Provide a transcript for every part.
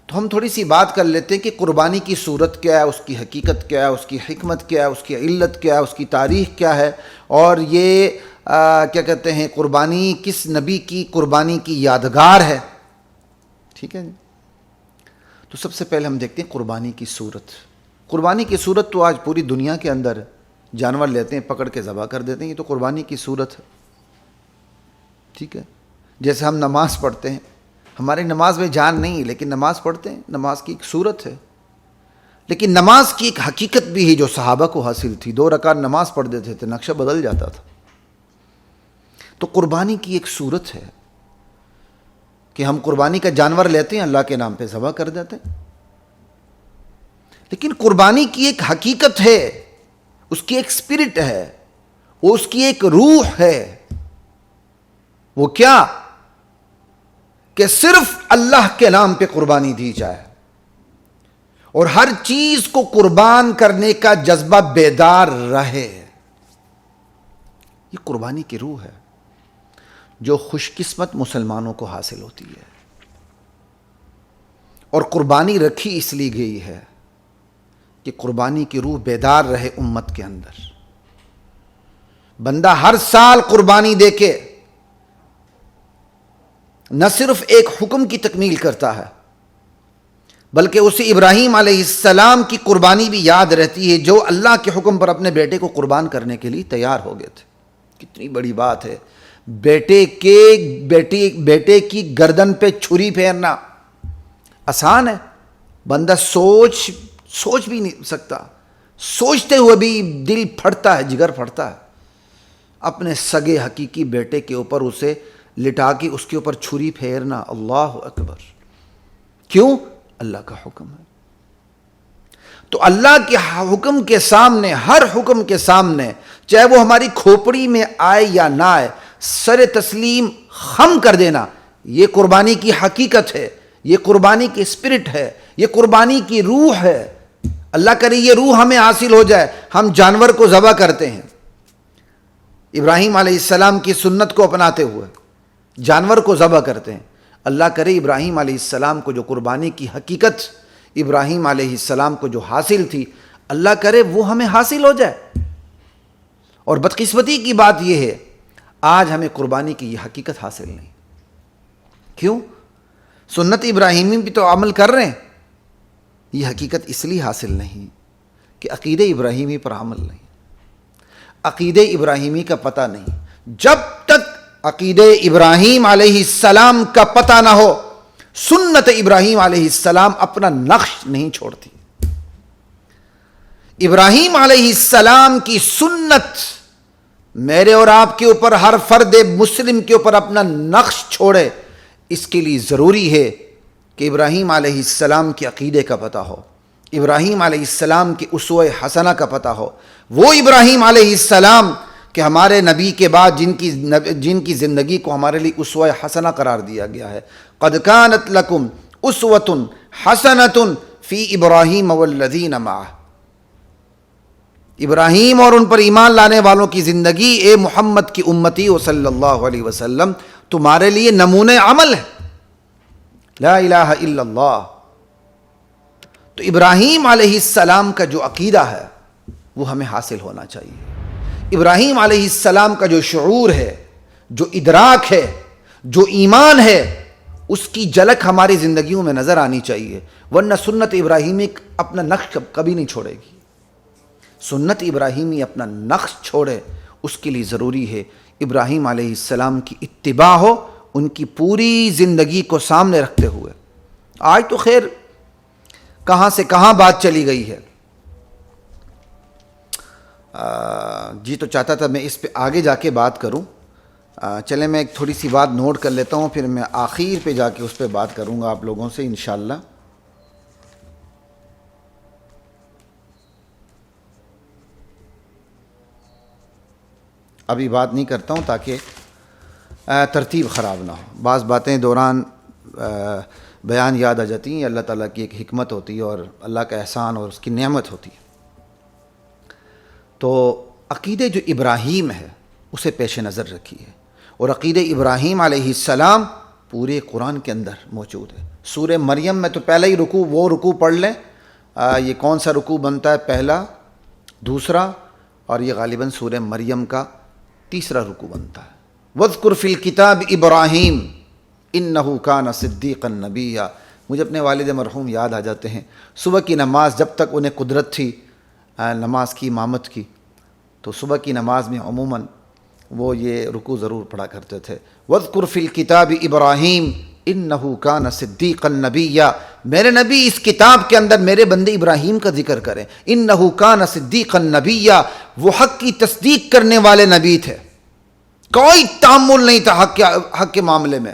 تو ہم تھوڑی سی بات کر لیتے ہیں کہ قربانی کی صورت کیا ہے، اس کی حقیقت کیا ہے، اس کی حکمت کیا ہے، اس کی علت کیا ہے، اس کی تاریخ کیا ہے، اور یہ کیا کہتے ہیں قربانی کس نبی کی قربانی کی یادگار ہے. ٹھیک ہے جی. تو سب سے پہلے ہم دیکھتے ہیں قربانی کی صورت. قربانی کی صورت تو آج پوری دنیا کے اندر جانور لیتے ہیں، پکڑ کے ذبح کر دیتے ہیں، یہ تو قربانی کی صورت ہے. ٹھیک ہے. جیسے ہم نماز پڑھتے ہیں، ہماری نماز میں جان نہیں لیکن نماز پڑھتے ہیں، نماز کی ایک صورت ہے. لیکن نماز کی ایک حقیقت بھی ہے جو صحابہ کو حاصل تھی. 2 رکعت نماز پڑھ دیتے تھے، نقشہ بدل جاتا تھا. تو قربانی کی ایک صورت ہے کہ ہم قربانی کا جانور لیتے ہیں، اللہ کے نام پہ ذبح کر دیتے ہیں. لیکن قربانی کی ایک حقیقت ہے، اس کی ایک اسپرٹ ہے، وہ اس کی ایک روح ہے. وہ کیا؟ کہ صرف اللہ کے نام پہ قربانی دی جائے اور ہر چیز کو قربان کرنے کا جذبہ بیدار رہے. یہ قربانی کی روح ہے جو خوش قسمت مسلمانوں کو حاصل ہوتی ہے. اور قربانی رکھی اس لیے گئی ہے کہ قربانی کی روح بیدار رہے امت کے اندر. بندہ ہر سال قربانی دے کے نہ صرف ایک حکم کی تکمیل کرتا ہے بلکہ اسے ابراہیم علیہ السلام کی قربانی بھی یاد رہتی ہے جو اللہ کے حکم پر اپنے بیٹے کو قربان کرنے کے لیے تیار ہو گئے تھے. کتنی بڑی بات ہے. بیٹے کی گردن پہ چھری پھیرنا آسان ہے، بندہ سوچ بھی نہیں سکتا. سوچتے ہوئے بھی دل پھٹتا ہے، جگر پھٹتا ہے. اپنے سگے حقیقی بیٹے کے اوپر اسے لٹا کے اس کے اوپر چھری پھیرنا. اللہ اکبر. کیوں؟ اللہ کا حکم ہے. تو اللہ کے حکم کے سامنے، ہر حکم کے سامنے، چاہے وہ ہماری کھوپڑی میں آئے یا نہ آئے، سر تسلیم خم کر دینا، یہ قربانی کی حقیقت ہے، یہ قربانی کی اسپرٹ ہے، یہ قربانی کی روح ہے. اللہ کرے یہ روح ہمیں حاصل ہو جائے. ہم جانور کو ذبح کرتے ہیں ابراہیم علیہ السلام کی سنت کو اپناتے ہوئے، جانور کو ذبح کرتے ہیں. اللہ کرے ابراہیم علیہ السلام کو جو قربانی کی حقیقت ابراہیم علیہ السلام کو جو حاصل تھی، اللہ کرے وہ ہمیں حاصل ہو جائے. اور بدقسمتی کی بات یہ ہے آج ہمیں قربانی کی یہ حقیقت حاصل نہیں. کیوں؟ سنت ابراہیمی بھی تو عمل کر رہے ہیں، یہ حقیقت اس لیے حاصل نہیں کہ عقیدہ ابراہیمی پر عمل نہیں، عقیدہ ابراہیمی کا پتہ نہیں. جب تک عقیدہ ابراہیم علیہ السلام کا پتہ نہ ہو، سنت ابراہیم علیہ السلام اپنا نقش نہیں چھوڑتی. ابراہیم علیہ السلام کی سنت میرے اور آپ کے اوپر، ہر فرد مسلم کے اوپر اپنا نقش چھوڑے. اس کے لیے ضروری ہے کہ ابراہیم علیہ السلام کے عقیدے کا پتہ ہو، ابراہیم علیہ السلام کی اسوہ حسنہ کا پتہ ہو. وہ ابراہیم علیہ السلام کہ ہمارے نبی کے بعد جن کی زندگی کو ہمارے لیے اسوہ حسنہ قرار دیا گیا ہے. قد کانت لکم اسوۃ حسنۃ فی ابراہیم والذین معہ. ابراہیم اور ان پر ایمان لانے والوں کی زندگی، اے محمد کی امتی و صلی اللہ علیہ وسلم، تمہارے لیے نمونہ عمل ہے. لا الہ الا اللہ. تو ابراہیم علیہ السلام کا جو عقیدہ ہے وہ ہمیں حاصل ہونا چاہیے. ابراہیم علیہ السلام کا جو شعور ہے، جو ادراک ہے، جو ایمان ہے، اس کی جھلک ہماری زندگیوں میں نظر آنی چاہیے. ورنہ سنت ابراہیمی اپنا نقش کبھی نہیں چھوڑے گی. سنت ابراہیمی اپنا نقش چھوڑے، اس کے لیے ضروری ہے ابراہیم علیہ السلام کی اتباع ہو، ان کی پوری زندگی کو سامنے رکھتے ہوئے. آج تو خیر کہاں سے کہاں بات چلی گئی ہے. جی تو چاہتا تھا میں اس پہ آگے جا کے بات کروں. چلیں میں ایک تھوڑی سی بات نوٹ کر لیتا ہوں، پھر میں آخر پہ جا کے اس پہ بات کروں گا آپ لوگوں سے انشاءاللہ. ابھی بات نہیں کرتا ہوں تاکہ ترتیب خراب نہ ہو. بعض باتیں دوران بیان یاد آ جاتی ہیں. اللہ تعالیٰ کی ایک حکمت ہوتی ہے اور اللہ کا احسان اور اس کی نعمت ہوتی ہے. تو عقیدہ جو ابراہیم ہے اسے پیش نظر رکھیے. اور عقیدہ ابراہیم علیہ السلام پورے قرآن کے اندر موجود ہے. سورہ مریم میں تو پہلا ہی رکوع، وہ رکوع پڑھ لیں، یہ کون سا رکوع بنتا ہے؟ پہلا، دوسرا، اور یہ غالباً سورہ مریم کا تیسرا رکوع بنتا ہے. وَاذْكُرْ فِي الْكِتَابِ ابراہیم اِنَّهُ كَانَ صِدِّيقًا نَبِيًّا. مجھے اپنے والد مرحوم یاد آ جاتے ہیں. صبح کی نماز جب تک انہیں قدرت تھی نماز کی امامت کی، تو صبح کی نماز میں عموماً وہ یہ رکوع ضرور پڑھا کرتے تھے. وَاذْكُرْ فِي الْكِتَابِ ابراہیم اِنَّهُ كَانَ صِدِّيقًا نَبِيًّا. میرے نبی اس کتاب کے اندر میرے بندے ابراہیم کا ذکر کریں. اِنَّهُ كَانَ صِدِّيقًا نَبِيًّا. وہ حق کی تصدیق کرنے والے نبی تھے. کوئی تعامل نہیں تھا حق کے معاملے میں،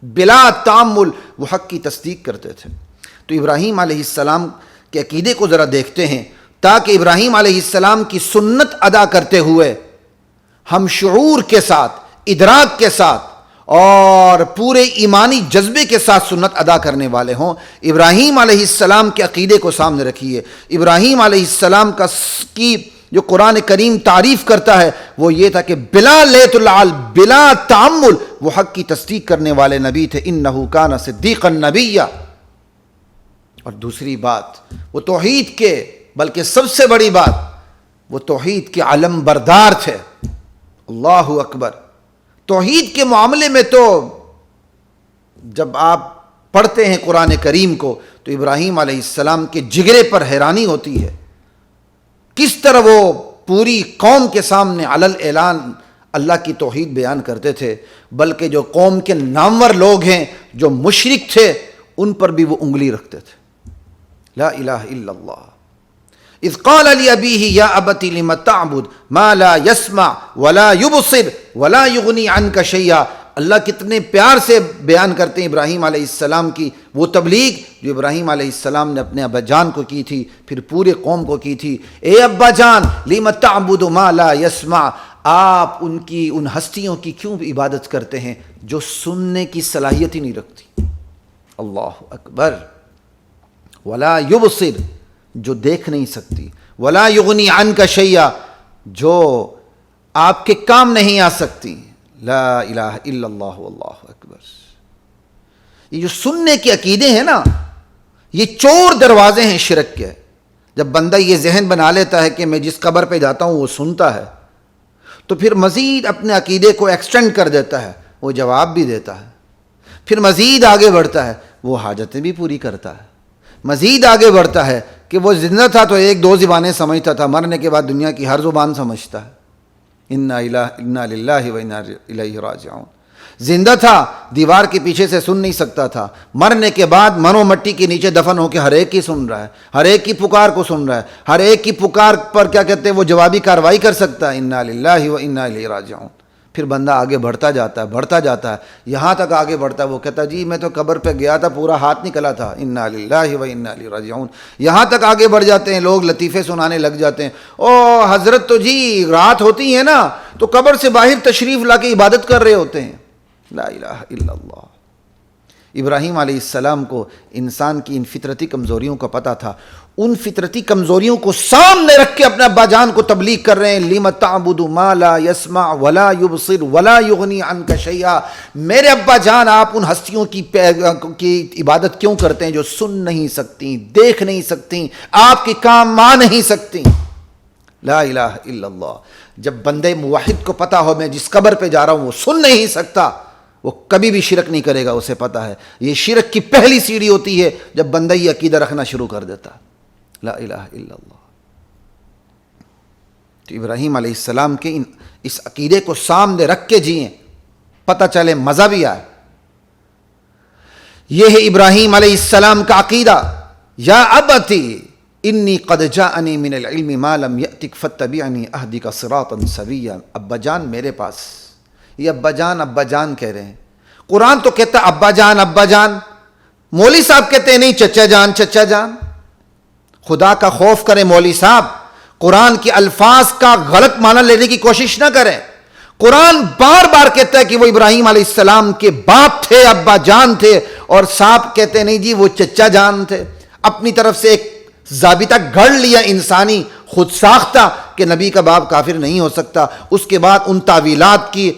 بلا تعامل وہ حق کی تصدیق کرتے تھے. تو ابراہیم علیہ السلام کے عقیدے کو ذرا دیکھتے ہیں، تاکہ ابراہیم علیہ السلام کی سنت ادا کرتے ہوئے ہم شعور کے ساتھ، ادراک کے ساتھ اور پورے ایمانی جذبے کے ساتھ سنت ادا کرنے والے ہوں. ابراہیم علیہ السلام کے عقیدے کو سامنے رکھیے. ابراہیم علیہ السلام کی جو قرآن کریم تعریف کرتا ہے وہ یہ تھا کہ بلا لیت العال، بلا تعمل وہ حق کی تصدیق کرنے والے نبی تھے. انہ کان صدیقا نبیا. اور دوسری بات، وہ توحید کے، بلکہ سب سے بڑی بات، وہ توحید کے علم بردار تھے. اللہ اکبر. توحید کے معاملے میں تو جب آپ پڑھتے ہیں قرآن کریم کو تو ابراہیم علیہ السلام کے جگرے پر حیرانی ہوتی ہے. کس طرح وہ پوری قوم کے سامنے علی الاعلان اللہ کی توحید بیان کرتے تھے، بلکہ جو قوم کے نامور لوگ ہیں، جو مشرک تھے، ان پر بھی وہ انگلی رکھتے تھے. لا الہ الا اللہ. اذ قال لأبیہ یا ابت لم تعبد ما لا يسمع ولا يبصر ولا يغنی عنک شیئا. اللہ کتنے پیار سے بیان کرتے ہیں ابراہیم علیہ السلام کی وہ تبلیغ جو ابراہیم علیہ السلام نے اپنے ابا جان کو کی تھی، پھر پورے قوم کو کی تھی. اے ابا جان، لم تعبد ما لا يسمع، آپ ان ہستیوں کی کیوں عبادت کرتے ہیں جو سننے کی صلاحیت ہی نہیں رکھتی. اللہ اکبر. ولا یبصر، جو دیکھ نہیں سکتی، ولا یغنی عنک شیئا، جو آپ کے کام نہیں آ سکتی. لا الہ الا اللہ واللہ اکبر. یہ جو سننے کے عقیدے ہیں نا، یہ چور دروازے ہیں شرک کے. جب بندہ یہ ذہن بنا لیتا ہے کہ میں جس قبر پہ جاتا ہوں وہ سنتا ہے، تو پھر مزید اپنے عقیدے کو ایکسٹینڈ کر دیتا ہے، وہ جواب بھی دیتا ہے، پھر مزید آگے بڑھتا ہے، وہ حاجتیں بھی پوری کرتا ہے، مزید آگے بڑھتا ہے کہ وہ زندہ تھا تو ایک دو زبانیں سمجھتا تھا، مرنے کے بعد دنیا کی ہر زبان سمجھتا ہے. انا للہ و انا الیہ راجعون. زندہ تھا، دیوار کے پیچھے سے سن نہیں سکتا تھا، مرنے کے بعد منو مٹی کے نیچے دفن ہو کے ہر ایک کی سن رہا ہے، ہر ایک کی پکار کو سن رہا ہے، ہر ایک کی پکار پر کیا کہتے ہیں وہ جوابی کارروائی کر سکتا ہے. انا للہ و انا الیہ راجعون. پھر بندہ آگے بڑھتا جاتا ہے، یہاں تک آگے بڑھتا ہے، وہ کہتا ہے جی میں تو قبر پہ گیا تھا، پورا ہاتھ نکلا تھا. انا للہ و انا الیہ راجعون. یہاں تک آگے بڑھ جاتے ہیں، لوگ لطیفے سنانے لگ جاتے ہیں. او حضرت تو جی رات ہوتی ہے نا تو قبر سے باہر تشریف لا کے عبادت کر رہے ہوتے ہیں. لا الہ الا اللہ. ابراہیم علیہ السلام کو انسان کی ان فطرتی کمزوریوں کا پتہ تھا. ان فطرتی کمزوریوں کو سامنے رکھ کے اپنے ابا جان کو تبلیغ کر رہے ہیں. لم تعبد ما لا يسمع ولا يبصر ولا يغني عنك شيئا. میرے ابا جان، آپ ان ہستیوں کی عبادت کیوں کرتے ہیں جو سن نہیں سکتی، دیکھ نہیں سکتی، آپ کے کام آ نہیں سکتی. لا الہ الا اللہ. جب بندے موحد کو پتہ ہو میں جس قبر پہ جا رہا ہوں وہ سن نہیں سکتا، وہ کبھی بھی شرک نہیں کرے گا. اسے پتہ ہے یہ شرک کی پہلی سیڑھی ہوتی ہے جب بندہ یہ عقیدہ رکھنا شروع کر دیتا. لا الہ الا اللہ. تو ابراہیم علیہ السلام کے اس عقیدے کو سامنے رکھ کے جئیں، پتہ چلے مزہ بھی آئے. یہ ہے ابراہیم علیہ السلام کا عقیدہ. یا ابتی انی قد جاءنی من العلم ما لم یأتک فاتبعنی اہدک صراطا سویا. ابا جان میرے پاس، یہ ابا جان کہہ رہے ہیں. قرآن تو کہتا ہے ابا جان. مولوی صاحب کہتے ہیں نہیں چچا جان. خدا کا خوف کریں مولوی صاحب، قرآن کے الفاظ کا غلط معنی لینے کی کوشش نہ کریں. قرآن بار بار کہتا ہے کہ وہ ابراہیم علیہ السلام کے باپ تھے، ابا جان تھے، اور صاحب کہتے ہیں نہیں جی وہ چچا جان تھے. اپنی طرف سے ایک ضابطہ گھڑ لیا انسانی خود ساختہ کہ نبی کا باپ کافر نہیں ہو سکتا. اس کے بعد ان تعویلات کی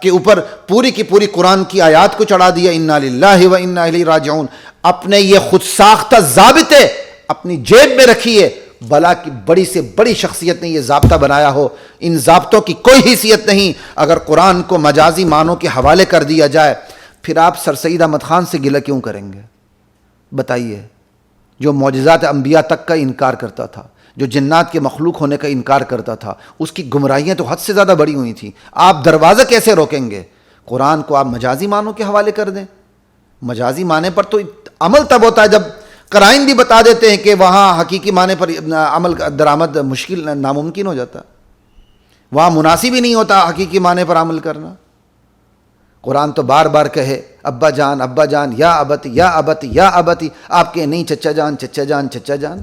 کے اوپر پوری کی پوری قرآن کی آیات کو چڑھا دیا، انا للہ و انا الیہ راجعون، اپنے یہ خود ساختہ ضابطے اپنی جیب میں رکھیے. بلا کی بڑی سے بڑی شخصیت نے یہ ضابطہ بنایا ہو، ان ضابطوں کی کوئی حیثیت نہیں اگر قرآن کو مجازی معنوں کے حوالے کر دیا جائے. پھر آپ سر سید احمد خان سے گلہ کیوں کریں گے؟ بتائیے. جو معجزات انبیاء تک کا انکار کرتا تھا، جو جنات کے مخلوق ہونے کا انکار کرتا تھا، اس کی گمراہیاں تو حد سے زیادہ بڑی ہوئی تھیں. آپ دروازہ کیسے روکیں گے؟ قرآن کو آپ مجازی معنوں کے حوالے کر دیں. مجازی معنی پر تو عمل تب ہوتا ہے جب قرائن بھی بتا دیتے ہیں کہ وہاں حقیقی معنی پر عمل درآمد مشکل ناممکن ہو جاتا، وہاں مناسب ہی نہیں ہوتا حقیقی معنی پر عمل کرنا. قرآن تو بار بار کہے ابا جان یا ابتی یا ابتی یا ابتی، آپ کے نہیں چچا جان چچا جان چچا جان.